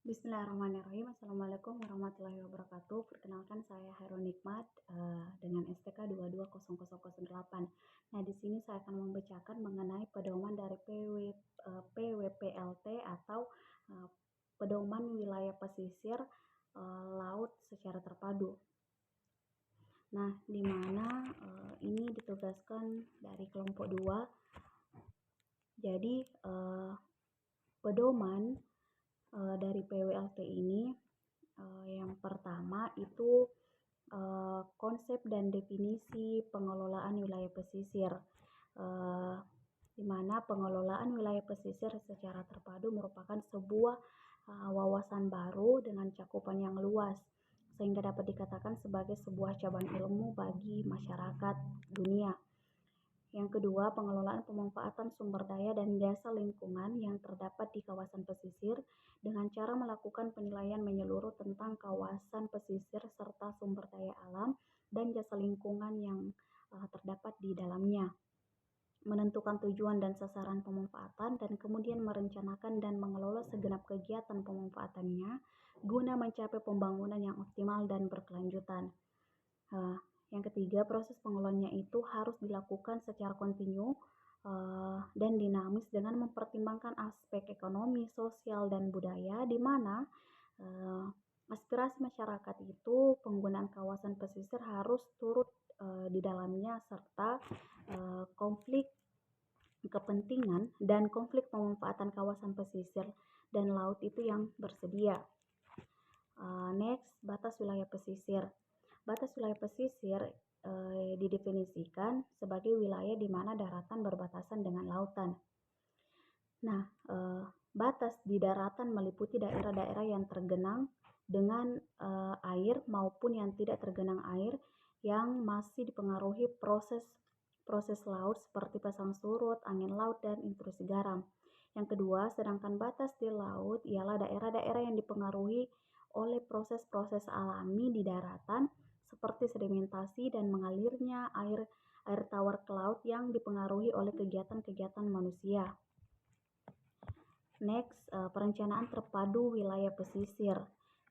Bismillahirrahmanirrahim. Assalamualaikum warahmatullahi wabarakatuh. Perkenalkan saya Hairul Nikmat dengan STK 220008. Nah, di sini saya akan membacakan mengenai pedoman dari PWPLT atau eh, pedoman wilayah pesisir laut secara terpadu. Nah, di mana ini ditugaskan dari kelompok 2. Jadi, pedoman dari PWLT ini yang pertama itu konsep dan definisi pengelolaan wilayah pesisir, di mana pengelolaan wilayah pesisir secara terpadu merupakan sebuah wawasan baru dengan cakupan yang luas, sehingga dapat dikatakan sebagai sebuah cabang ilmu bagi masyarakat dunia. Yang kedua, pengelolaan pemanfaatan sumber daya dan jasa lingkungan yang terdapat di kawasan pesisir dengan cara melakukan penilaian menyeluruh tentang kawasan pesisir serta sumber daya alam dan jasa lingkungan yang terdapat di dalamnya. Menentukan tujuan dan sasaran pemanfaatan dan kemudian merencanakan dan mengelola segenap kegiatan pemanfaatannya guna mencapai pembangunan yang optimal dan berkelanjutan. Yang ketiga, proses pengelolaannya itu harus dilakukan secara kontinu dan dinamis dengan mempertimbangkan aspek ekonomi, sosial, dan budaya, di mana aspirasi masyarakat itu penggunaan kawasan pesisir harus turut di dalamnya, serta konflik kepentingan dan konflik pemanfaatan kawasan pesisir dan laut itu yang bersedia. Next, batas wilayah pesisir. Batas wilayah pesisir didefinisikan sebagai wilayah di mana daratan berbatasan dengan lautan. Nah, batas di daratan meliputi daerah-daerah yang tergenang dengan air maupun yang tidak tergenang air yang masih dipengaruhi proses laut seperti pasang surut, angin laut, dan intrusi garam. Yang kedua, sedangkan batas di laut ialah daerah-daerah yang dipengaruhi oleh proses-proses alami di daratan seperti sedimentasi dan mengalirnya air tawar ke laut yang dipengaruhi oleh kegiatan-kegiatan manusia. Next, perencanaan terpadu wilayah pesisir,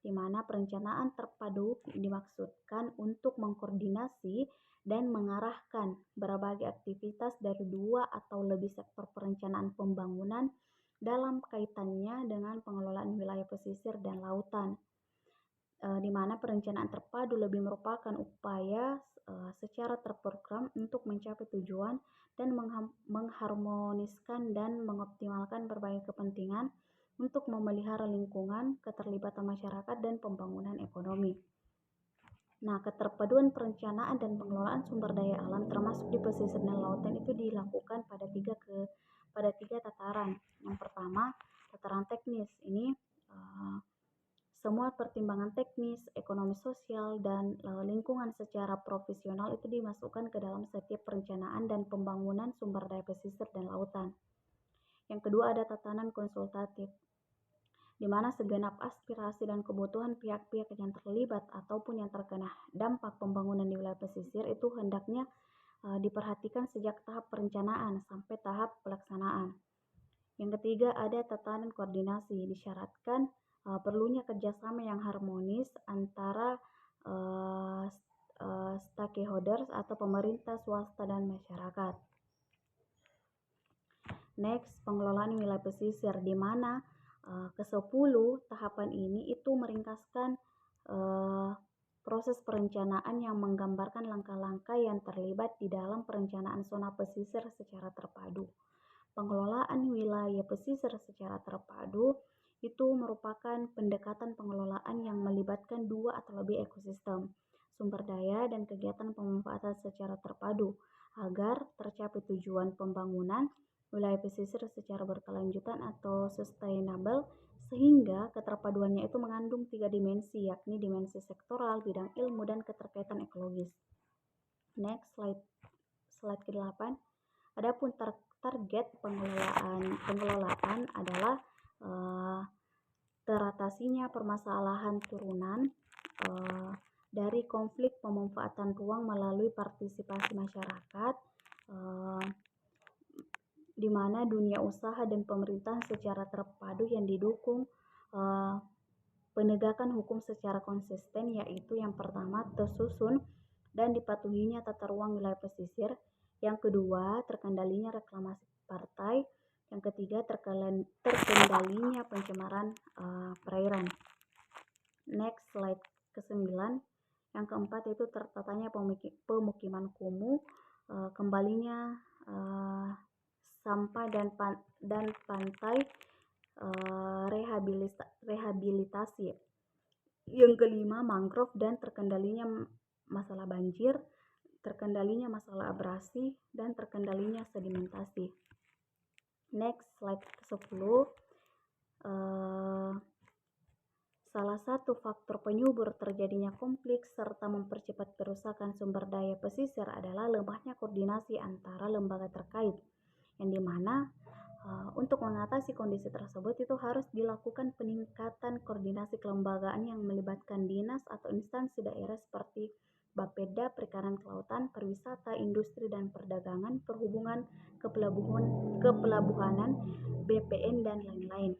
di mana perencanaan terpadu dimaksudkan untuk mengkoordinasi dan mengarahkan berbagai aktivitas dari dua atau lebih sektor perencanaan pembangunan dalam kaitannya dengan pengelolaan wilayah pesisir dan lautan, di mana perencanaan terpadu lebih merupakan upaya secara terprogram untuk mencapai tujuan dan mengharmoniskan dan mengoptimalkan berbagai kepentingan untuk memelihara lingkungan, keterlibatan masyarakat, dan pembangunan ekonomi. Nah, keterpaduan perencanaan dan pengelolaan sumber daya alam termasuk di pesisir dan lautan itu dilakukan pada tiga tataran. Yang pertama, tataran teknis. Ini semua pertimbangan teknis, ekonomi sosial, dan lingkungan secara profesional itu dimasukkan ke dalam setiap perencanaan dan pembangunan sumber daya pesisir dan lautan. Yang kedua, ada tatanan konsultatif, di mana segenap aspirasi dan kebutuhan pihak-pihak yang terlibat ataupun yang terkena dampak pembangunan di wilayah pesisir itu hendaknya diperhatikan sejak tahap perencanaan sampai tahap pelaksanaan. Yang ketiga, ada tatanan koordinasi. Disyaratkan perlunya kerjasama yang harmonis antara stakeholders atau pemerintah, swasta, dan masyarakat. Next, pengelolaan wilayah pesisir, di mana ke-10 tahapan ini itu meringkaskan proses perencanaan yang menggambarkan langkah-langkah yang terlibat di dalam perencanaan zona pesisir secara terpadu. Pengelolaan wilayah pesisir secara terpadu itu merupakan pendekatan pengelolaan yang melibatkan dua atau lebih ekosistem, sumber daya, dan kegiatan pemanfaatan secara terpadu agar tercapai tujuan pembangunan wilayah pesisir secara berkelanjutan atau sustainable, sehingga keterpaduannya itu mengandung 3 dimensi, yakni dimensi sektoral, bidang ilmu, dan keterkaitan ekologis. Next, slide ke-8. Adapun target pengelolaan adalah teratasinya permasalahan turunan dari konflik pemanfaatan ruang melalui partisipasi masyarakat, di mana dunia usaha dan pemerintah secara terpadu yang didukung penegakan hukum secara konsisten, yaitu yang pertama tersusun dan dipatuhinya tata ruang wilayah pesisir, yang kedua terkendalinya reklamasi partai, yang ketiga terkendalinya pencemaran perairan. Next, slide ke-9. Yang keempat itu tertatanya pemukiman kumuh, kembalinya sampah dan pantai, rehabilitasi. Yang kelima, mangrove dan terkendalinya masalah banjir, terkendalinya masalah abrasi, dan terkendalinya sedimentasi. Next, slide ke-10. Salah satu faktor penyubur terjadinya konflik serta mempercepat kerusakan sumber daya pesisir adalah lemahnya koordinasi antara lembaga terkait, yang dimana untuk mengatasi kondisi tersebut itu harus dilakukan peningkatan koordinasi kelembagaan yang melibatkan dinas atau instansi daerah seperti Bapeda, Perikanan Kelautan, Pariwisata, Industri dan Perdagangan, Perhubungan, Kepelabuhanan, BPN, dan lain-lain.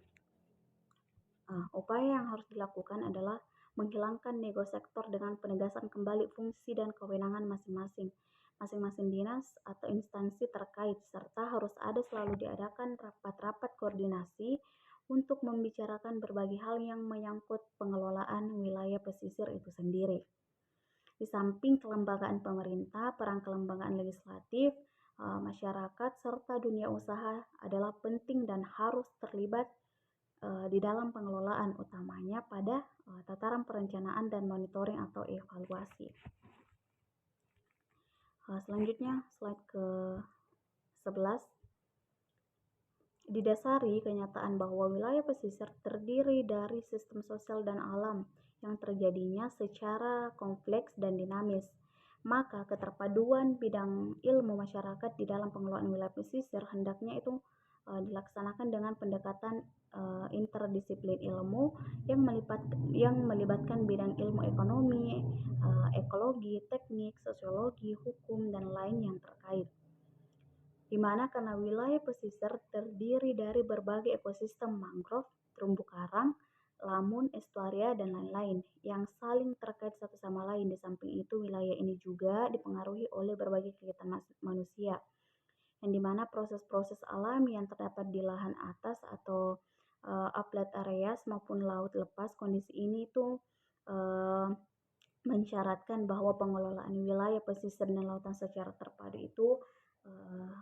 Upaya yang harus dilakukan adalah menghilangkan nego sektor dengan penegasan kembali fungsi dan kewenangan masing-masing dinas atau instansi terkait, serta harus ada selalu diadakan rapat-rapat koordinasi untuk membicarakan berbagai hal yang menyangkut pengelolaan wilayah pesisir itu sendiri. Di samping kelembagaan pemerintah, peran kelembagaan legislatif, masyarakat, serta dunia usaha adalah penting dan harus terlibat di dalam pengelolaan, utamanya pada tataran perencanaan dan monitoring atau evaluasi. Selanjutnya, slide ke-11. Didasari kenyataan bahwa wilayah pesisir terdiri dari sistem sosial dan alam yang terjadinya secara kompleks dan dinamis, maka keterpaduan bidang ilmu masyarakat di dalam pengelolaan wilayah pesisir hendaknya itu dilaksanakan dengan pendekatan interdisiplin ilmu yang melibatkan bidang ilmu ekonomi, ekologi, teknik, sosiologi, hukum, dan lain yang terkait. Di mana karena wilayah pesisir terdiri dari berbagai ekosistem mangrove, terumbu karang, lamun, estuaria, dan lain-lain yang saling terkait satu sama lain. Di samping itu, wilayah ini juga dipengaruhi oleh berbagai kegiatan manusia, yang dimana proses-proses alami yang terdapat di lahan atas atau upland areas maupun laut lepas. Kondisi ini itu mensyaratkan bahwa pengelolaan wilayah pesisir dan lautan secara terpadu itu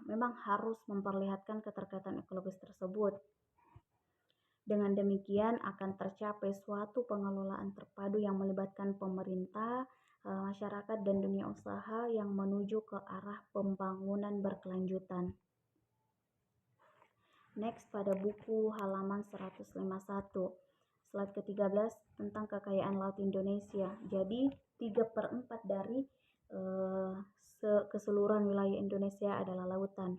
memang harus memperlihatkan keterkaitan ekologis tersebut. Dengan demikian akan tercapai suatu pengelolaan terpadu yang melibatkan pemerintah, masyarakat, dan dunia usaha yang menuju ke arah pembangunan berkelanjutan. Next, pada buku halaman 151, slide ke-13 tentang kekayaan laut Indonesia. Jadi 3/4 dari keseluruhan wilayah Indonesia adalah lautan.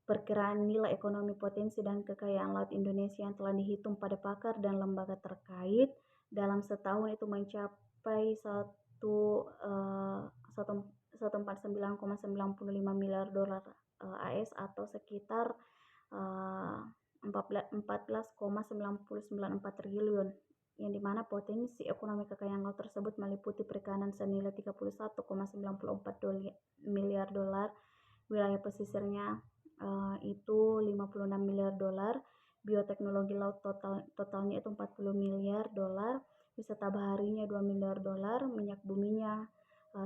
Perkiraan nilai ekonomi potensi dan kekayaan laut Indonesia yang telah dihitung pada pakar dan lembaga terkait dalam setahun itu mencapai 149,95 miliar dolar AS atau sekitar 14,994 triliun, yang dimana potensi ekonomi kekayaan laut tersebut meliputi perikanan senilai 31,94 miliar dolar, wilayah pesisirnya itu 56 miliar dolar, bioteknologi laut totalnya itu 40 miliar dolar, wisata baharinya 2 miliar dolar, minyak buminya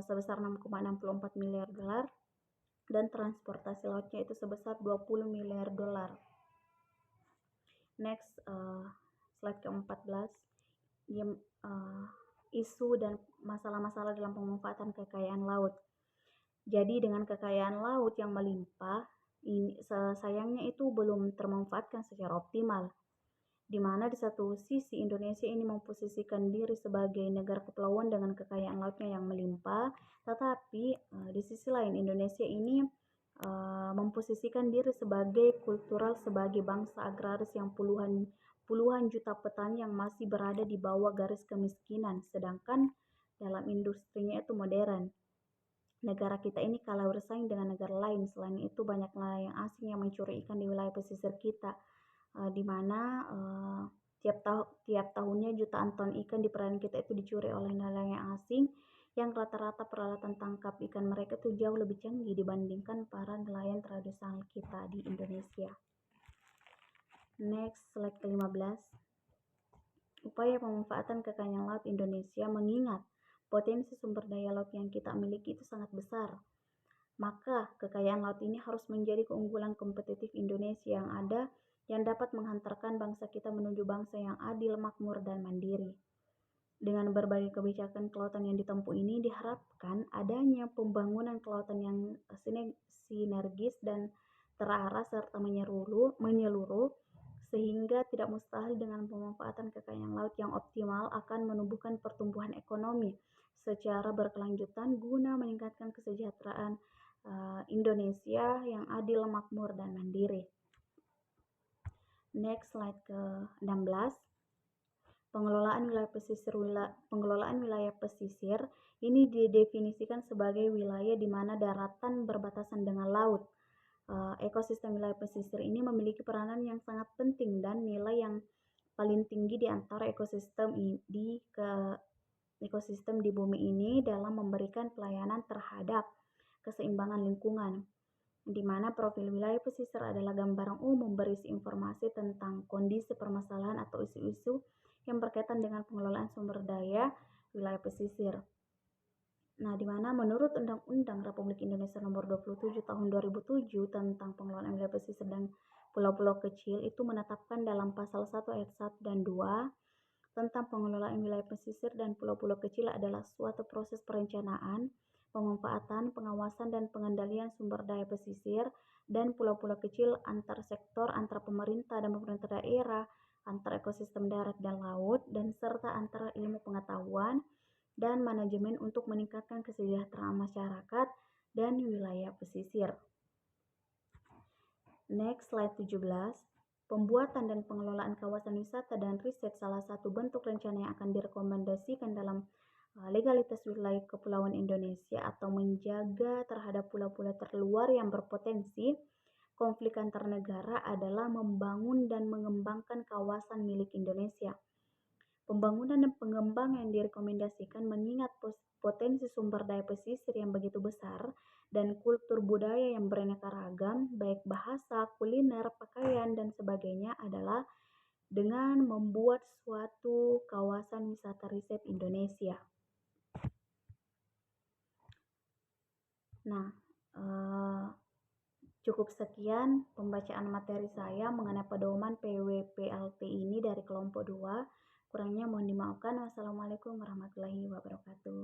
sebesar 6,64 miliar dolar, dan transportasi lautnya itu sebesar 20 miliar dolar. Next, slide ke-14. Isu dan masalah-masalah dalam pemanfaatan kekayaan laut. Jadi dengan kekayaan laut yang melimpah, sayangnya itu belum termanfaatkan secara optimal, di mana di satu sisi Indonesia ini memposisikan diri sebagai negara kepulauan dengan kekayaan lautnya yang melimpah, tetapi di sisi lain Indonesia ini memposisikan diri sebagai kultural, sebagai bangsa agraris yang puluhan juta petani yang masih berada di bawah garis kemiskinan, sedangkan dalam industrinya itu modern. Negara kita ini kalah bersaing dengan negara lain. Selain itu banyak nelayan asing yang mencuri ikan di wilayah pesisir kita, di mana Tiap tahunnya jutaan ton ikan di perairan kita itu dicuri oleh nelayan asing yang rata-rata peralatan tangkap ikan mereka itu jauh lebih canggih dibandingkan para nelayan tradisional kita di Indonesia. Next, slide ke-15. Upaya pemanfaatan kekayaan laut Indonesia mengingat potensi sumber daya laut yang kita miliki itu sangat besar. Maka kekayaan laut ini harus menjadi keunggulan kompetitif Indonesia yang ada yang dapat menghantarkan bangsa kita menuju bangsa yang adil, makmur, dan mandiri. Dengan berbagai kebijakan kelautan yang ditempuh ini diharapkan adanya pembangunan kelautan yang sinergis dan terarah serta menyeluruh sehingga tidak mustahil dengan pemanfaatan kekayaan laut yang optimal akan menumbuhkan pertumbuhan ekonomi secara berkelanjutan guna meningkatkan kesejahteraan Indonesia yang adil, makmur, dan mandiri. Next, slide ke-16. Pengelolaan wilayah pesisir ini didefinisikan sebagai wilayah di mana daratan berbatasan dengan laut. Ekosistem wilayah pesisir ini memiliki peranan yang sangat penting dan nilai yang paling tinggi di antara ekosistem di bumi ini dalam memberikan pelayanan terhadap keseimbangan lingkungan, di mana profil wilayah pesisir adalah gambaran umum berisi informasi tentang kondisi permasalahan atau isu-isu yang berkaitan dengan pengelolaan sumber daya wilayah pesisir. Nah, di mana menurut Undang-Undang Republik Indonesia Nomor 27 Tahun 2007 tentang pengelolaan wilayah pesisir dan pulau-pulau kecil itu menetapkan dalam pasal 1 ayat 1 dan 2 tentang pengelolaan wilayah pesisir dan pulau-pulau kecil adalah suatu proses perencanaan, pemanfaatan, pengawasan, dan pengendalian sumber daya pesisir dan pulau-pulau kecil antar sektor, antar pemerintah dan pemerintah daerah, antar ekosistem darat dan laut, dan serta antara ilmu pengetahuan dan manajemen untuk meningkatkan kesejahteraan masyarakat dan wilayah pesisir. Next, slide 17. Pembuatan dan pengelolaan kawasan wisata dan riset salah satu bentuk rencana yang akan direkomendasikan dalam legalitas wilayah kepulauan Indonesia atau menjaga terhadap pulau-pulau terluar yang berpotensi konflik antar negara adalah membangun dan mengembangkan kawasan milik Indonesia. Pembangunan dan pengembangan yang direkomendasikan mengingat potensi sumber daya pesisir yang begitu besar dan kultur budaya yang beraneka ragam, baik bahasa, kuliner, pakaian, dan sebagainya adalah dengan membuat suatu kawasan wisata riset Indonesia. Nah, cukup sekian pembacaan materi saya mengenai pedoman PWPLT ini dari kelompok 2. Kurangnya mohon dimaafkan. Wassalamualaikum warahmatullahi wabarakatuh.